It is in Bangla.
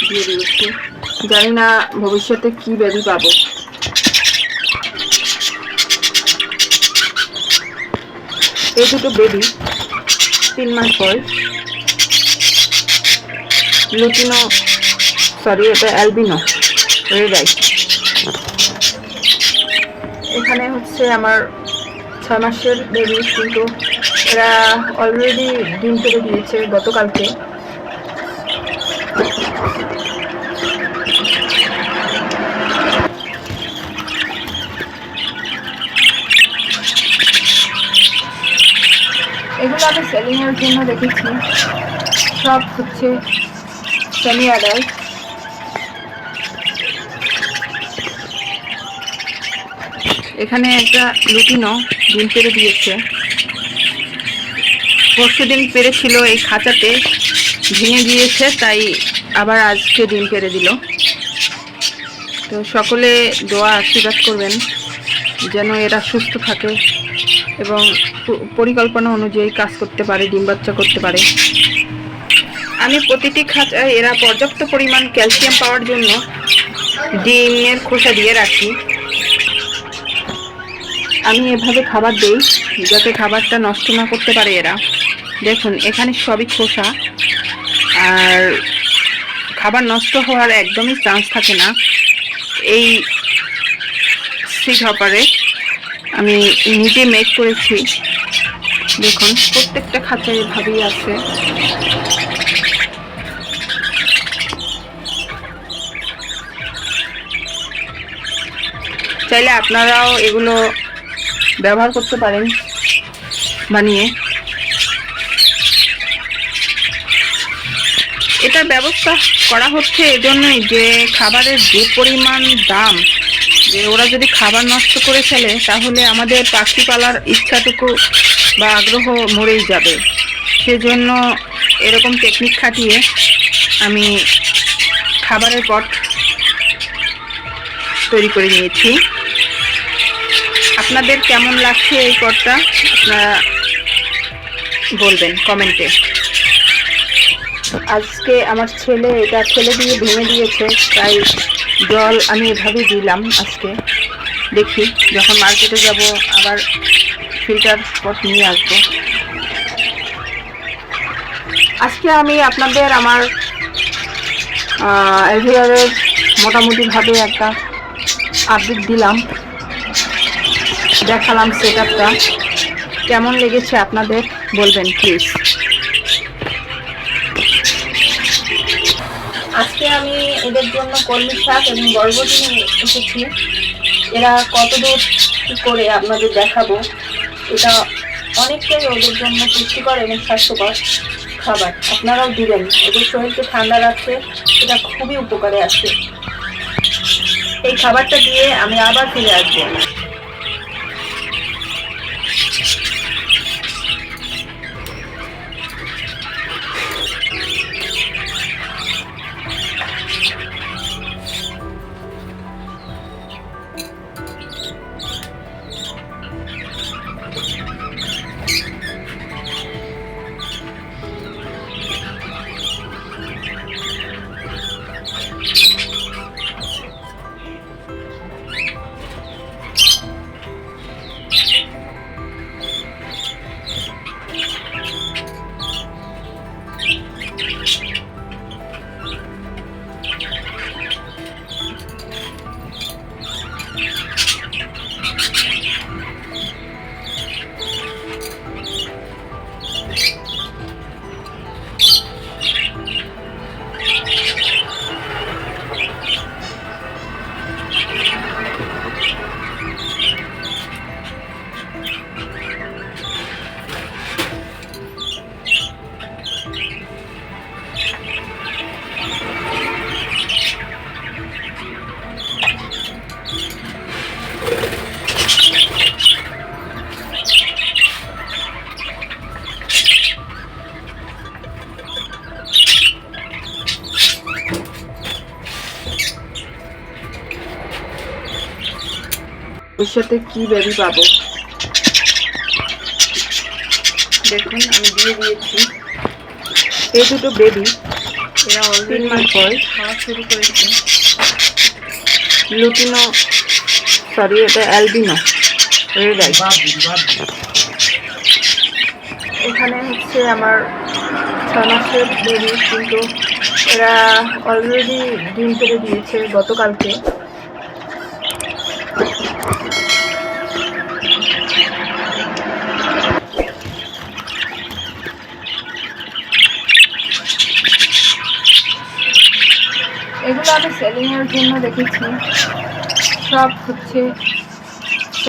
দিয়ে দিয়েছি। জানি না ভবিষ্যতে কি বেবি পাবো। এই দুটো বেবি 3 মাস বয়স, লুটিনো, সরি এটা অ্যালবিনো রেড আই। এখানে হচ্ছে আমার 6 মাসের বেবি, কিন্তু এরা অলরেডি ডিম পেড়ে দিয়েছে গতকালকে। এগুলো আমি সেলিং এর জন্য রেখেছি, সব হচ্ছে সেমি অ্যাডাল্ট। এখানে একটা লুটিনো ডিম পেড়ে দিয়েছে, পরশুদিন পেড়েছিল এই খাঁচাতে, ভেঙে গিয়েছে, তাই আবার আজকে ডিম পেড়ে দিল। তো সকলে দোয়া আশীর্বাদ করবেন যেন এরা সুস্থ থাকে এবং পরিকল্পনা অনুযায়ী কাজ করতে পারে, ডিম বাচ্চা করতে পারে। আমি প্রতিটি খাঁচায় এরা পর্যাপ্ত পরিমাণ ক্যালসিয়াম পাওয়ার জন্য ডিমের খোসা দিয়ে রাখি। আমি এভাবে খাবার দেই যাতে খাবারটা নষ্ট না করতে পারে এরা। দেখুন এখানে সবই খোসা, আর খাবার নষ্ট হওয়ার একদমই চান্স থাকে না। এই সিড হপারে আমি নিজে মেক করেছি। দেখুন প্রত্যেকটা খাঁচায় এভাবেই আছে। চাইলে আপনারাও এগুলো ব্যবহার করতে পারেন বানিয়ে। এটার ব্যবস্থা করা হচ্ছে এজন্যই যে খাবারের যে পরিমাণ দাম, যে ওরা যদি খাবার নষ্ট করে ফেলে তাহলে আমাদের পাখি পালার ইচ্ছাটুকু বা আগ্রহ মরেই যাবে। সেজন্য এরকম টেকনিক খাটিয়ে আমি খাবারের পট তৈরি করে নিয়েছি। আপনাদের কেমন লাগছে এই পটটা আপনারা বলবেন কমেন্টে। আজকে আমার ছেলে এটা ফেলে দিয়ে ভেঙে দিয়েছে, তাই জল আমি এভাবেই দিলাম আজকে। দেখি যখন মার্কেটে যাব আবার ফিল্টার পট নিয়ে আসবো। আজকে আমি আপনাদের আমার এভিয়ারের মোটামুটিভাবে একটা আপডেট দিলাম, দেখালাম সেট আপটা। কেমন লেগেছে আপনাদের বলবেন প্লিজ। আজকে আমি এদের জন্য কলমি শাক এবং বরবটি নিয়ে এসেছি। এরা কতদূর কী করে আপনাদের দেখাবো। এটা অনেকটাই ওদের জন্য পুষ্টিকর এবং স্বাস্থ্যকর খাবার, আপনারাও দিবেন। ওদের শরীরকে ঠান্ডা রাখতে এটা খুবই উপকারে আসে। এই খাবারটা দিয়ে আমি আবার ফিরে আসবো। ভবিষ্যতে কি বেবি পাবো। দেখুন আমি দিয়ে দিয়েছি এই দুটো বেবি, এরা অলরেডি 3 মাস পর খাওয়া শুরু করেছে। লুটিনো, সরি এটা অ্যালবিনো রেড আই। এখানে হচ্ছে আমার 6 মাসের বেবি, কিন্তু এরা অলরেডি ডিম পেড়ে দিয়েছে গতকালকে। এগুলো আমি সেলিংয়ের জন্য রেখেছি, সব হচ্ছে